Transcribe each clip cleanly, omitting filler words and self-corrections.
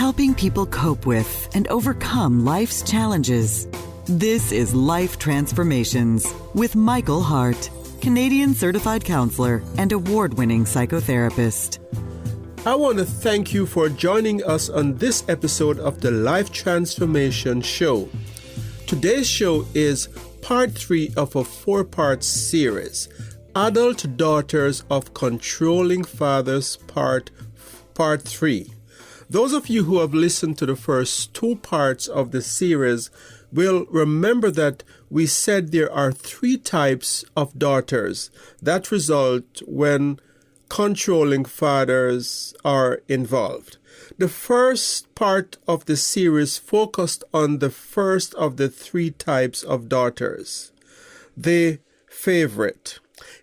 helping people cope with and overcome life's challenges. This is Life Transformations with Michael Hart, Canadian certified counselor and award-winning psychotherapist. I want to thank you for joining us on this episode of the Life Transformation Show. Today's show is part 3 of a 4-part series, Adult Daughters of Controlling Fathers, Part 3. Those of you who have listened to the first 2 parts of the series will remember that we said there are 3 types of daughters that result when controlling fathers are involved. The first part of the series focused on the first of the 3 types of daughters, the favorite.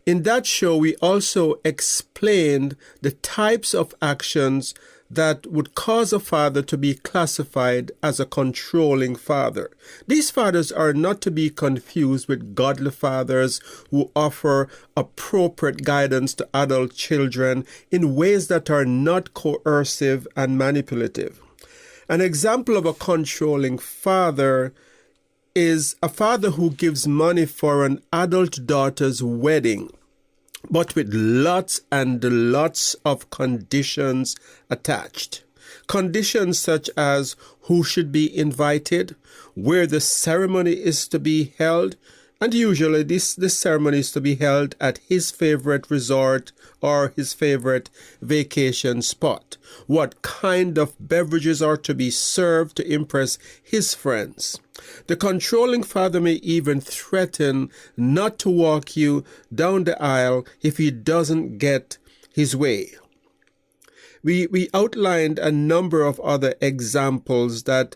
In that show, we also explained the types of actions that would cause a father to be classified as a controlling father. These fathers are not to be confused with godly fathers who offer appropriate guidance to adult children in ways that are not coercive and manipulative. An example of a controlling father is a father who gives money for an adult daughter's wedding, but with lots and lots of conditions attached. Conditions such as who should be invited, where the ceremony is to be held, and usually this ceremony is to be held at his favorite resort or his favorite vacation spot. What kind of beverages are to be served to impress his friends. The controlling father may even threaten not to walk you down the aisle if he doesn't get his way. We outlined a number of other examples that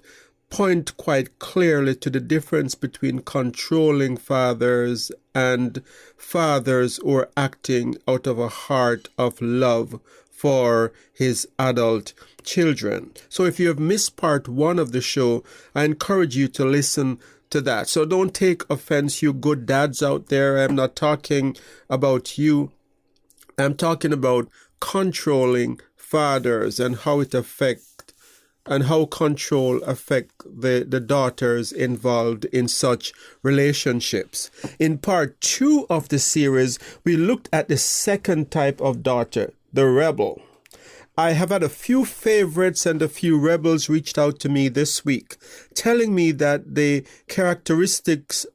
point quite clearly to the difference between controlling fathers and fathers who are acting out of a heart of love for his adult children. So if you have missed part 1 of the show, I encourage you to listen to that. So don't take offense, you good dads out there. I'm not talking about you. I'm talking about controlling fathers and how it affects and how control affects the daughters involved in such relationships. In part 2 of the series, we looked at the second type of daughter, the rebel. I have had a few favorites and a few rebels reached out to me this week, telling me that the characteristics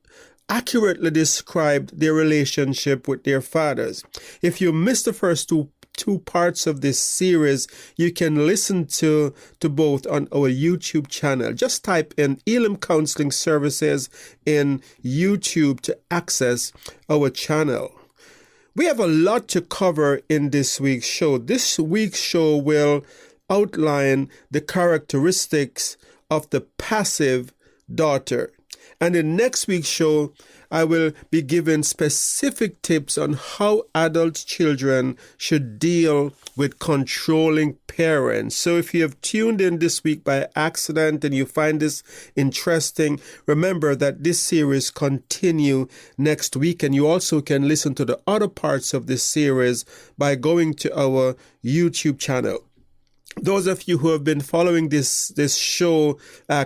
accurately described their relationship with their fathers. If you missed the first two parts of this series, you can listen to both on our YouTube channel. Just type in ElimCounselling Services in YouTube to access our channel. We have a lot to cover in this week's show. This week's show will outline the characteristics of the passive daughter. And in next week's show, I will be giving specific tips on how adult children should deal with controlling parents. So if you have tuned in this week by accident and you find this interesting, remember that this series continue next week, and you also can listen to the other parts of this series by going to our YouTube channel. Those of you who have been following this show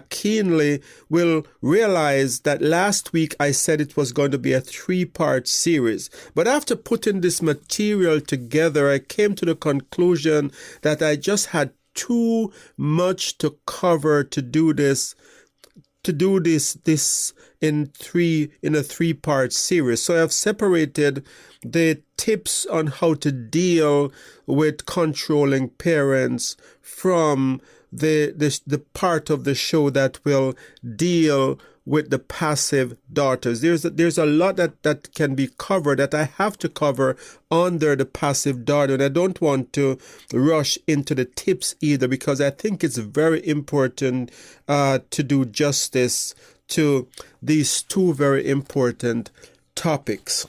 keenly will realize that last week I said it was going to be a 3-part series. But after putting this material together, I came to the conclusion that I just had too much to cover to do this in a 3-part series. So I've separated the tips on how to deal with controlling parents from the part of the show that will deal with the passive daughters. There's a lot that can be covered that I have to cover under the passive daughter, and I don't want to rush into the tips either, because I think it's very important to do justice to these 2 very important topics.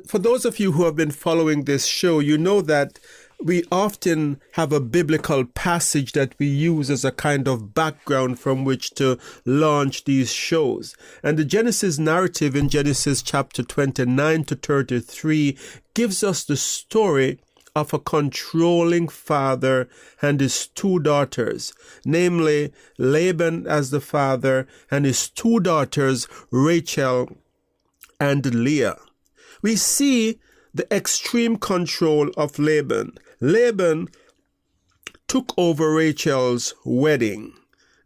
For those of you who have been following this show, you know that we often have a biblical passage that we use as a kind of background from which to launch these shows. And the Genesis narrative in Genesis chapter 29 to 33 gives us the story of a controlling father and his two daughters, namely Laban as the father and his two daughters, Rachel and Leah. We see the extreme control of Laban. Laban took over Rachel's wedding,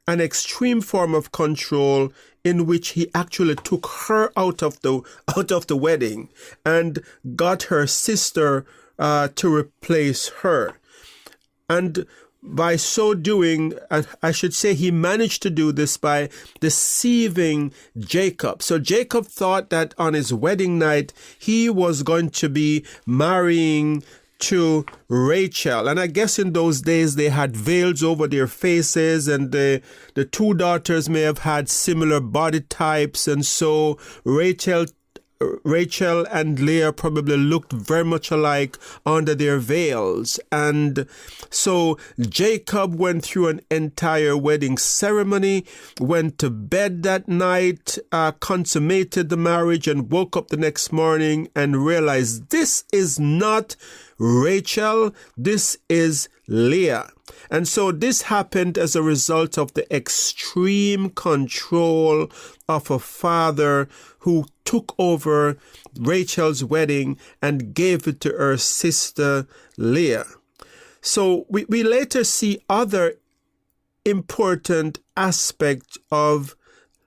an extreme form of control in which he actually took her out of the wedding and got her sister to replace her. And by so doing, I should say he managed to do this by deceiving Jacob. So Jacob thought that on his wedding night, he was going to be marrying to Rachel. And I guess in those days they had veils over their faces, and the two daughters may have had similar body types. And so Rachel and Leah probably looked very much alike under their veils. And so Jacob went through an entire wedding ceremony, went to bed that night, consummated the marriage, and woke up the next morning and realized this is not Rachel, this is Leah. And so this happened as a result of the extreme control of a father who took over Rachel's wedding and gave it to her sister Leah. So we later see other important aspects of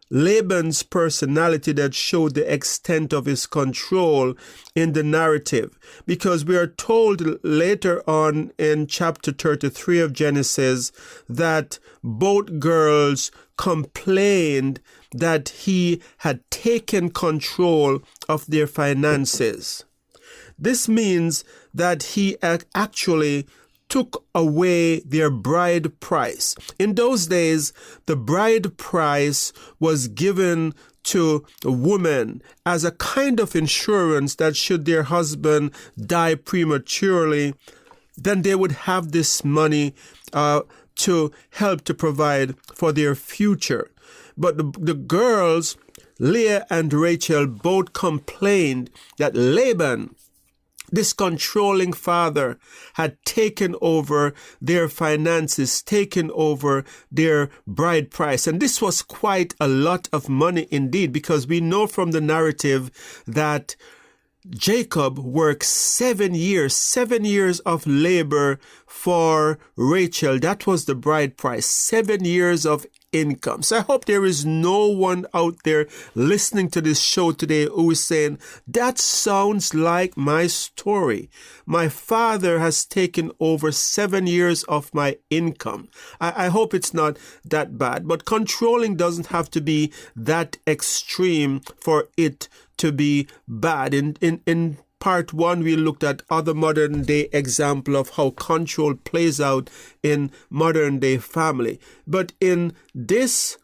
Laban's personality that showed the extent of his control in the narrative, because we are told later on in chapter 33 of Genesis that both girls complained that he had taken control of their finances. This means that he actually took away their bride price. In those days, the bride price was given to a woman as a kind of insurance that should their husband die prematurely, then they would have this money to help to provide for their future. But the girls, Leah and Rachel, both complained that Laban, this controlling father, had taken over their finances, taken over their bride price. And this was quite a lot of money indeed, because we know from the narrative that Jacob worked 7 years of labor for Rachel. That was the bride price, 7 years of income. So I hope there is no one out there listening to this show today who is saying, that sounds like my story. My father has taken over 7 years of my income. I hope it's not that bad, but controlling doesn't have to be that extreme for it to be bad. In part one, we looked at other modern day example of how control plays out in modern day family. But in this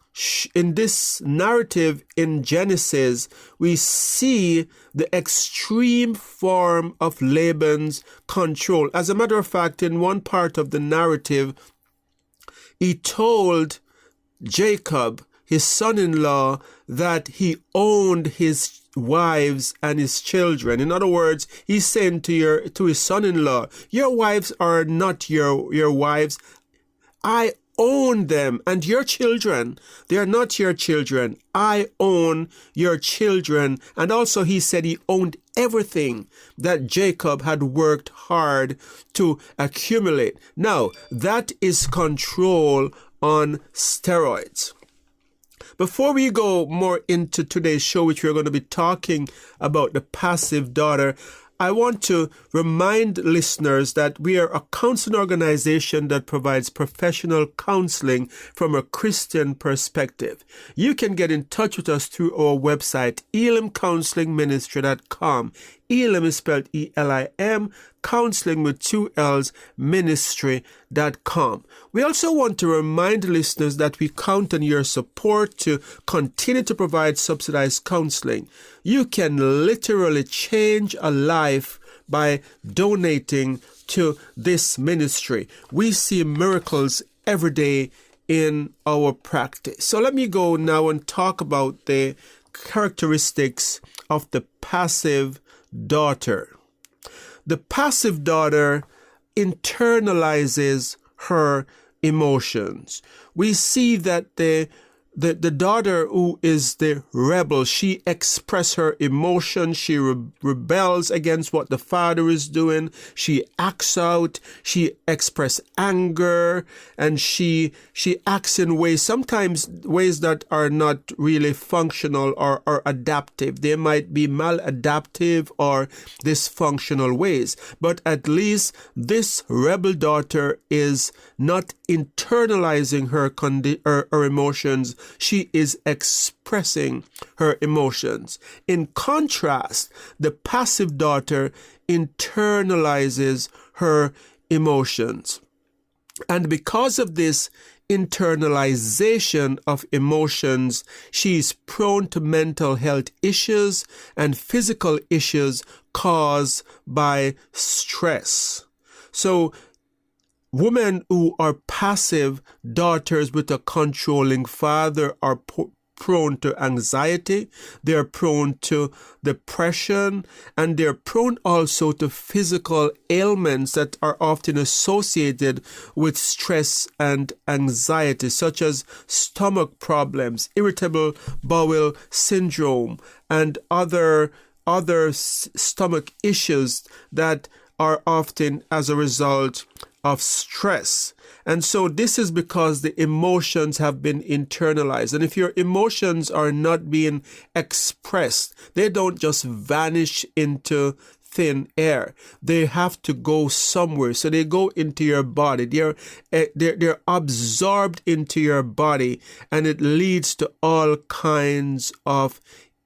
narrative in Genesis, we see the extreme form of Laban's control. As a matter of fact, in one part of the narrative, he told Jacob, his son-in-law, that he owned his wives and his children. In other words, he's saying to his son-in-law, your wives are not your wives. I own them, and your children, they are not your children. I own your children. And also he said he owned everything that Jacob had worked hard to accumulate. Now, that is control on steroids. Before we go more into today's show, which we're going to be talking about the passive daughter, I want to remind listeners that we are a counseling organization that provides professional counseling from a Christian perspective. You can get in touch with us through our website, ElimCounsellingMinistry.com. Elim is spelled E-L-I-M, counseling with 2 L's, ministry.com. We also want to remind listeners that we count on your support to continue to provide subsidized counseling. You can literally change a life by donating to this ministry. We see miracles every day in our practice. So let me go now and talk about the characteristics of the passive daughter. the passive daughter internalizes her emotions. We see that the daughter who is the rebel, she expresses her emotions, she rebels against what the father is doing, she acts out, she expresses anger, and she acts in ways, sometimes ways that are not really functional or adaptive. They might be maladaptive or dysfunctional ways, but at least this rebel daughter is not internalizing her emotions. She is expressing her emotions. In contrast, the passive daughter internalizes her emotions. And because of this internalization of emotions, she is prone to mental health issues and physical issues caused by stress. So, women who are passive daughters with a controlling father are prone to anxiety, they're prone to depression, and they're prone also to physical ailments that are often associated with stress and anxiety, such as stomach problems, irritable bowel syndrome, and other stomach issues that are often as a result of stress. And so this is because the emotions have been internalized. And if your emotions are not being expressed, they don't just vanish into thin air. They have to go somewhere. So they go into your body. They're absorbed into your body, and it leads to all kinds of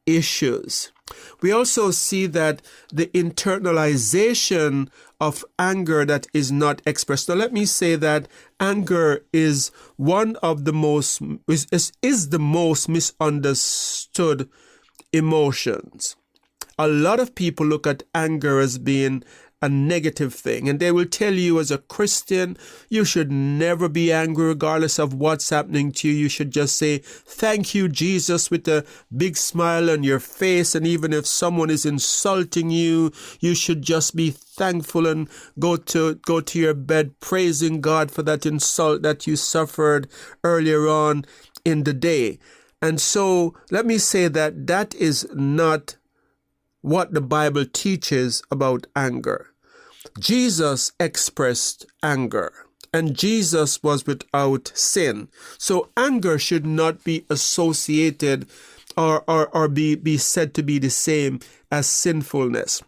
issues. We also see that the internalization of anger that is not expressed. Now, let me say that anger is one of the most is the most misunderstood emotions. A lot of people look at anger as being a negative thing, and they will tell you as a Christian, you should never be angry regardless of what's happening to you. You should just say, thank you, Jesus, with a big smile on your face. And even if someone is insulting you, you should just be thankful and go to your bed praising God for that insult that you suffered earlier on in the day. And so let me say that is not what the Bible teaches about anger. Jesus expressed anger, and Jesus was without sin. So anger should not be associated or be said to be the same as sinfulness.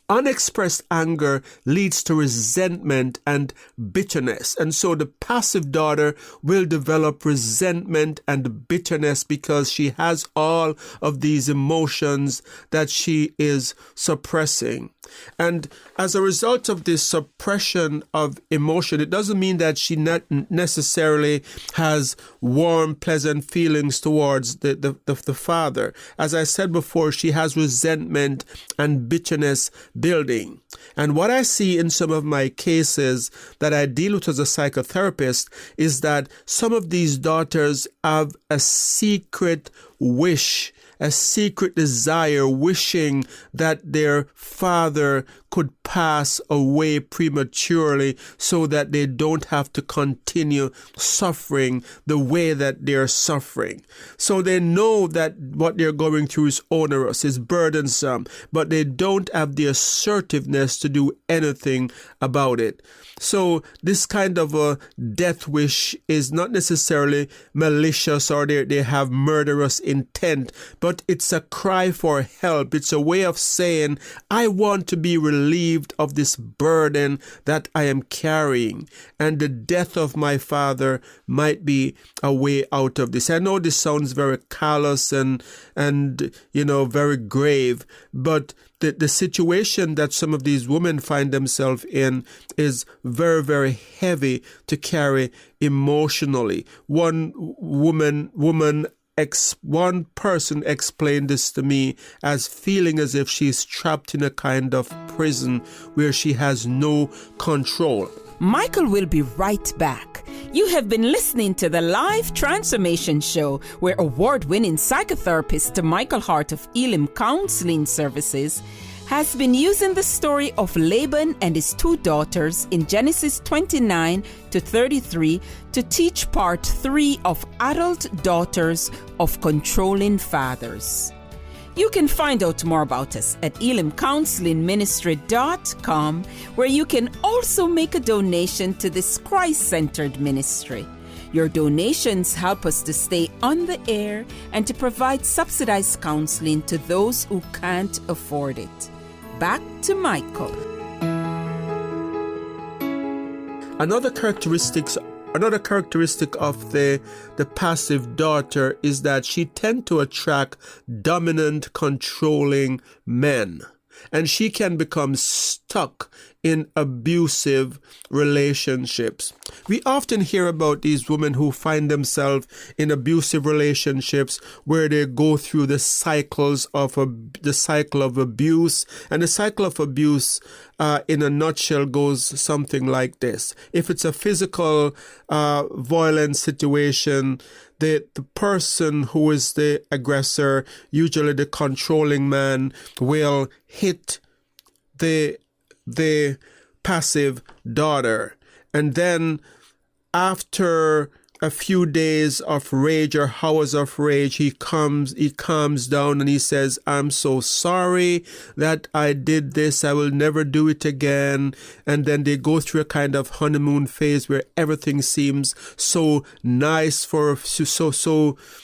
Unexpressed anger leads to resentment and bitterness. And so the passive daughter will develop resentment and bitterness because she has all of these emotions that she is suppressing. And as a result of this suppression of emotion, it doesn't mean that she not necessarily has warm, pleasant feelings towards the father. As I said before, she has resentment and bitterness building. And what I see in some of my cases that I deal with as a psychotherapist is that some of these daughters have a secret wish, a secret desire, wishing that their father could pass away prematurely so that they don't have to continue suffering the way that they're suffering. So they know that what they're going through is onerous, is burdensome, but they don't have the assertiveness to do anything about it. So this kind of a death wish is not necessarily malicious or they have murderous intent, but it's a cry for help. It's a way of saying, I want to be relieved of this burden that I am carrying, and the death of my father might be a way out of this. I know this sounds very callous and very grave, but the situation that some of these women find themselves in is very, very heavy to carry emotionally. One person explained this to me as feeling as if she's trapped in a kind of prison where she has no control. Michael will be right back. You have been listening to the Life Transformation Show, where award-winning psychotherapist Michael Hart of Elim Counselling Services has been using the story of Laban and his 2 daughters in Genesis 29 to 33 to teach part 3 of Adult Daughters of Controlling Fathers. You can find out more about us at ElimCounsellingMinistry.com, where you can also make a donation to this Christ-centered ministry. Your donations help us to stay on the air and to provide subsidized counseling to those who can't afford it. Back to Michael. Another characteristic of the passive daughter is that she tends to attract dominant, controlling men. And she can become stuck in abusive relationships. We often hear about these women who find themselves in abusive relationships where they go through the cycle of abuse. And the cycle of abuse, in a nutshell, goes something like this. If it's a physical violence situation, the person who is the aggressor, usually the controlling man, will hit the passive daughter. And then after a few days of rage or hours of rage, he calms down and he says, "I'm so sorry that I did this. I will never do it again." And then they go through a kind of honeymoon phase where everything seems so nice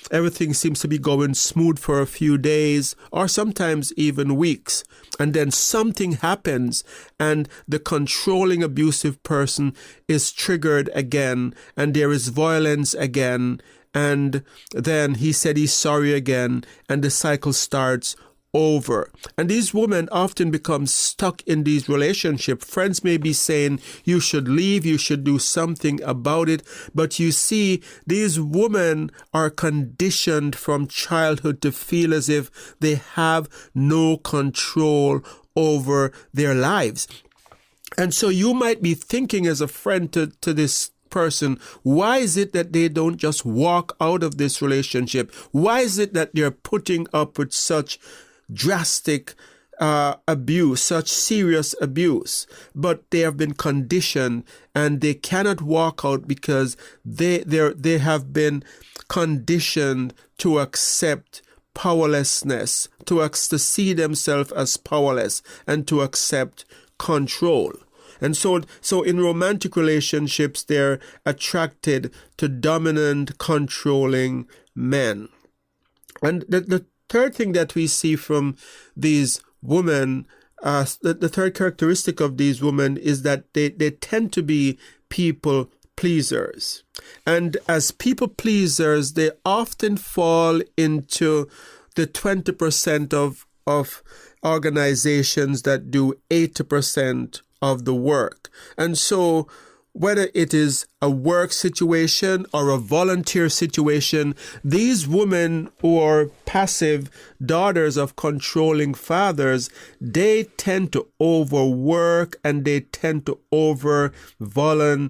everything seems to be going smooth for a few days or sometimes even weeks. And then something happens and the controlling abusive person is triggered again and there is violence again. And then he said he's sorry again and the cycle starts over. And these women often become stuck in these relationships. Friends may be saying, you should leave, you should do something about it. But you see, these women are conditioned from childhood to feel as if they have no control over their lives. And so you might be thinking as a friend to this person, why is it that they don't just walk out of this relationship? Why is it that they're putting up with such drastic abuse, such serious abuse? But they have been conditioned and they cannot walk out because they have been conditioned to accept powerlessness, to see themselves as powerless and to accept control. And so in romantic relationships, they're attracted to dominant, controlling men. And the third thing that we see from these women, the third characteristic of these women is that they tend to be people pleasers. And as people pleasers, they often fall into the 20% of organizations that do 80% of the work. And so whether it is a work situation or a volunteer situation, these women who are passive daughters of controlling fathers, they tend to overwork and they tend to over-volunteer.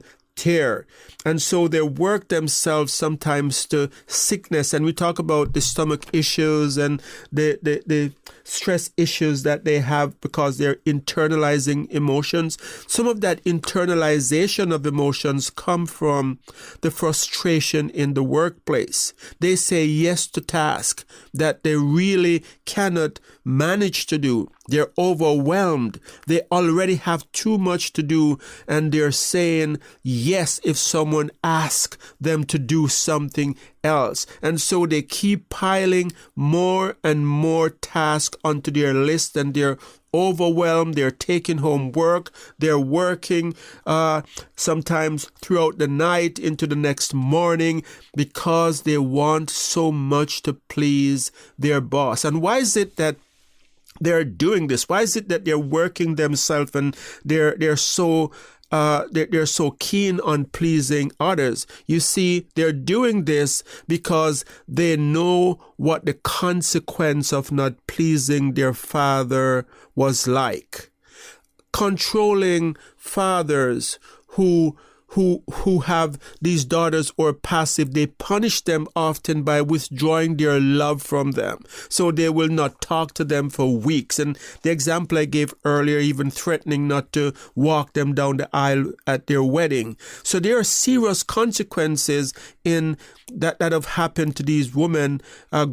And so they work themselves sometimes to sickness. And we talk about the stomach issues and the stress issues that they have because they're internalizing emotions. Some of that internalization of emotions come from the frustration in the workplace. They say yes to tasks that they really cannot manage to do. They're overwhelmed. They already have too much to do, and they're saying yes if someone asks them to do something else. And so they keep piling more and more tasks onto their list, and they're overwhelmed. They're taking home work. They're working sometimes throughout the night into the next morning because they want so much to please their boss. And why is it that they're doing this? Why is it that they're working themselves and they're so keen on pleasing others? You see, they're doing this because they know what the consequence of not pleasing their father was like. Controlling fathers who who have these daughters who are passive, they punish them often by withdrawing their love from them. So they will not talk to them for weeks. And the example I gave earlier, even threatening not to walk them down the aisle at their wedding. So there are serious consequences in that have happened to these women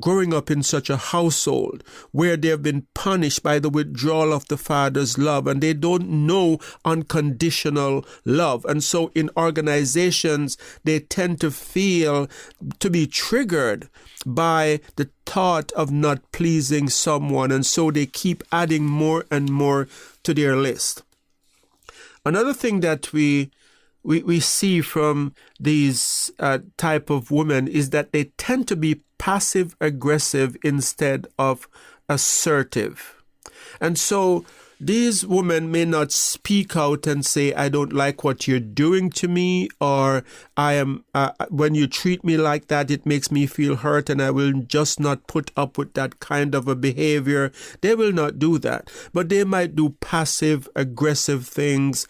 growing up in such a household where they have been punished by the withdrawal of the father's love, and they don't know unconditional love. And so in organizations, they tend to feel to be triggered by the thought of not pleasing someone, and so they keep adding more and more to their list. Another thing that we see from these type of women is that they tend to be passive aggressive instead of assertive. And so these women may not speak out and say, I don't like what you're doing to me, or when you treat me like that, it makes me feel hurt and I will just not put up with that kind of a behavior. They will not do that. But they might do passive aggressive things,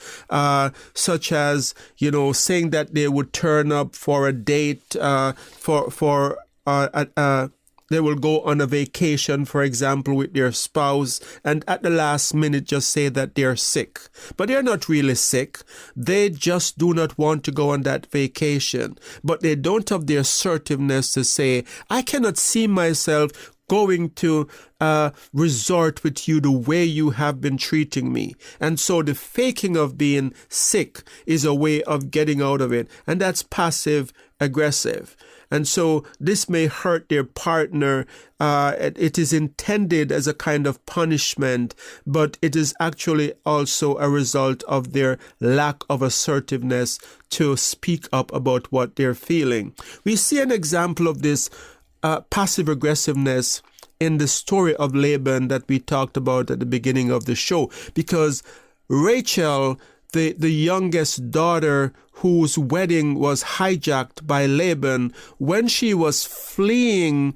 such as, saying that they would turn up for a date, they will go on a vacation, for example, with their spouse, and at the last minute just say that they're sick. But they're not really sick. They just do not want to go on that vacation. But they don't have the assertiveness to say, I cannot see myself going to resort with you the way you have been treating me. And so the faking of being sick is a way of getting out of it. And that's passive aggressive. And so this may hurt their partner. It is intended as a kind of punishment, but it is actually also a result of their lack of assertiveness to speak up about what they're feeling. We see an example of this passive aggressiveness in the story of Laban that we talked about at the beginning of the show, because Rachel, the youngest daughter whose wedding was hijacked by Laban, when she was fleeing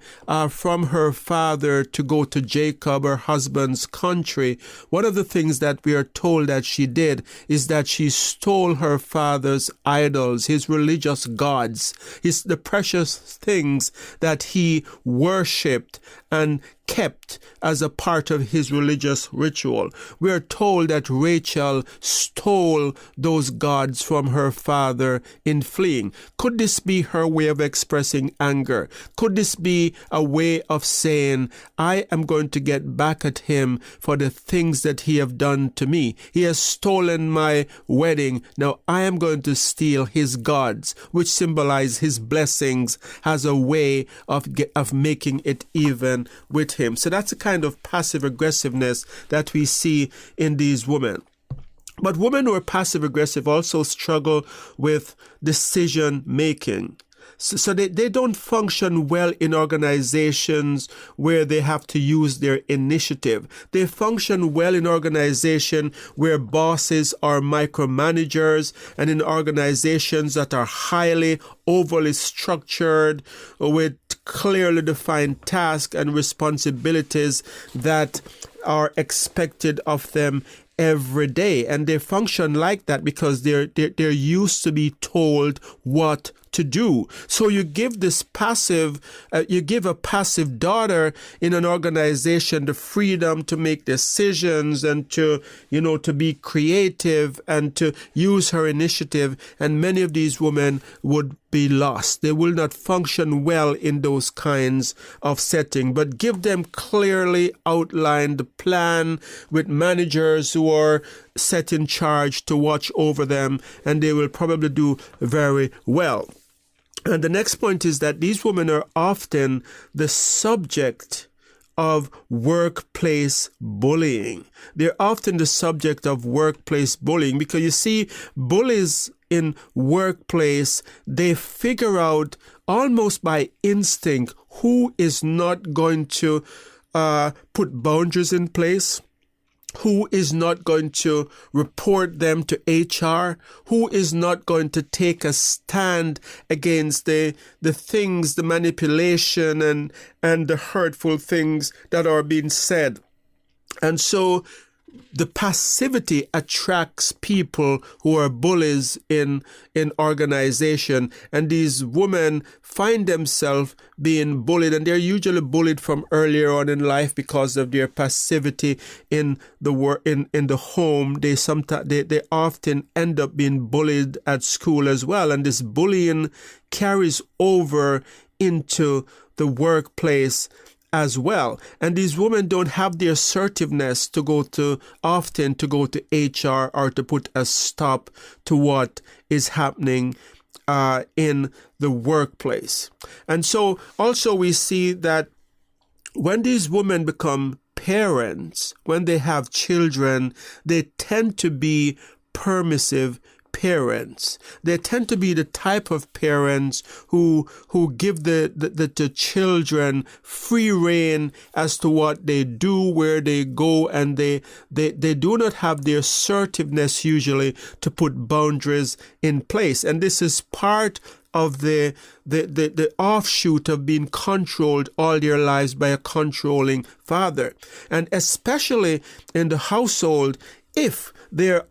from her father to go to Jacob, her husband's country, one of the things that we are told that she did is that she stole her father's idols, his religious gods, the precious things that he worshipped and kept as a part of his religious ritual. We are told that Rachel stole those gods from her father in fleeing. Could this be her way of expressing anger? Could this be a way of saying, I am going to get back at him for the things that he have done to me? He has stolen my wedding. Now I am going to steal his gods, which symbolize his blessings, as a way of making it even with him. So that's a kind of passive aggressiveness that we see in these women. But women who are passive aggressive also struggle with decision making. So they don't function well in organizations where they have to use their initiative. They function well in organizations where bosses are micromanagers, and in organizations that are highly overly structured with clearly defined tasks and responsibilities that are expected of them every day. And they function like that because they're used to be told what to do. So you give a passive daughter in an organization the freedom to make decisions and to be creative and to use her initiative. And many of these women would be lost. They will not function well in those kinds of setting. But give them clearly outlined plan with managers who are set in charge to watch over them, and they will probably do very well. And the next point is that these women are often the subject of workplace bullying. They're often the subject of workplace bullying because you see, bullies in workplace, they figure out almost by instinct who is not going to put boundaries in place, who is not going to report them to HR, who is not going to take a stand against the things, the manipulation and the hurtful things that are being said. And so the passivity attracts people who are bullies in organization, and these women find themselves being bullied, and they're usually bullied from earlier on in life because of their passivity in the home. They often end up being bullied at school as well, and this bullying carries over into the workplace as well. And these women don't have the assertiveness to go to HR or to put a stop to what is happening in the workplace. And so also we see that when these women become parents, when they have children, they tend to be permissive parents. They tend to be the type of parents who give the children free rein as to what they do, where they go, and they do not have the assertiveness usually to put boundaries in place. And this is part of the offshoot of being controlled all their lives by a controlling father. And especially in the household, if there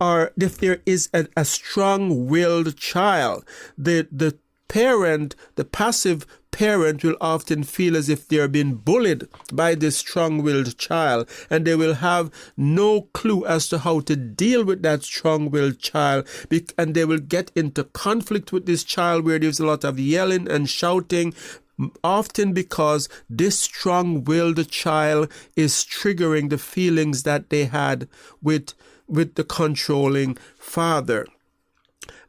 is a strong-willed child, the parent, the passive parent, will often feel as if they are being bullied by this strong-willed child, and they will have no clue as to how to deal with that strong-willed child, and they will get into conflict with this child where there's a lot of yelling and shouting, often because this strong-willed child is triggering the feelings that they had with the controlling father.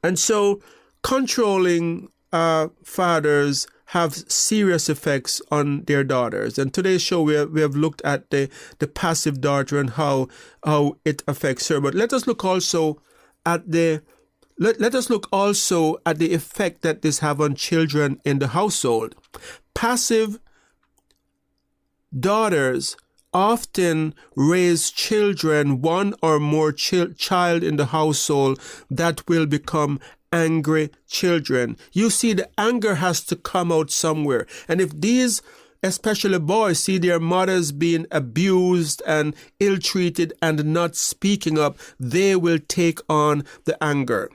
And so controlling fathers have serious effects on their daughters. And today's show we have looked at the passive daughter and how it affects her. But let us look also at the effect that this have on children in the household. Passive daughters often raise children, one or more child in the household, that will become angry children. You see, the anger has to come out somewhere. And if these, especially boys, see their mothers being abused and ill-treated and not speaking up, they will take on the anger.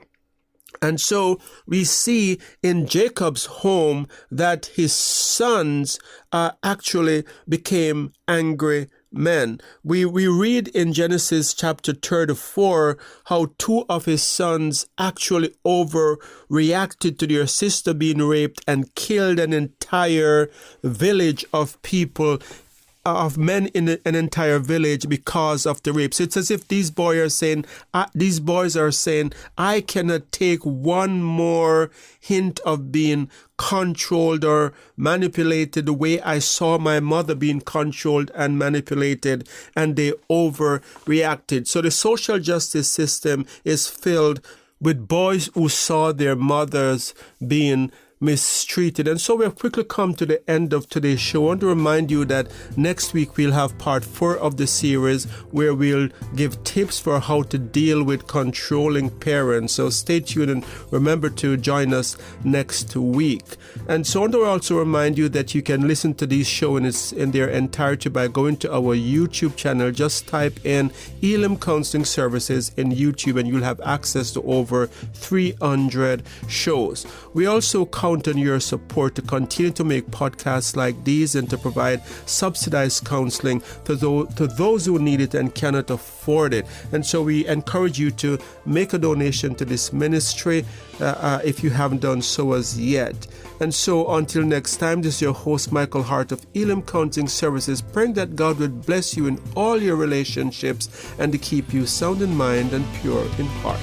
And so we see in Jacob's home that his sons actually became angry men. We read in Genesis chapter 34 how two of his sons actually overreacted to their sister being raped and killed an entire village of people, of men in an entire village because of the rape. So it's as if these boys are saying, I cannot take one more hint of being controlled or manipulated the way I saw my mother being controlled and manipulated, and they overreacted. So the social justice system is filled with boys who saw their mothers being mistreated. And so we have quickly come to the end of today's show. I want to remind you that next week we'll have part 4 of the series, where we'll give tips for how to deal with controlling parents. So stay tuned and remember to join us next week. And so I want to also remind you that you can listen to these shows in their entirety by going to our YouTube channel. Just type in Elim Counselling Services in YouTube and you'll have access to over 300 shows. We also count on your support to continue to make podcasts like these and to provide subsidized counseling to those who need it and cannot afford it. And so we encourage you to make a donation to this ministry if you haven't done so as yet. And so until next time, this is your host Michael Hart of Elim Counselling Services, praying that God would bless you in all your relationships and to keep you sound in mind and pure in heart.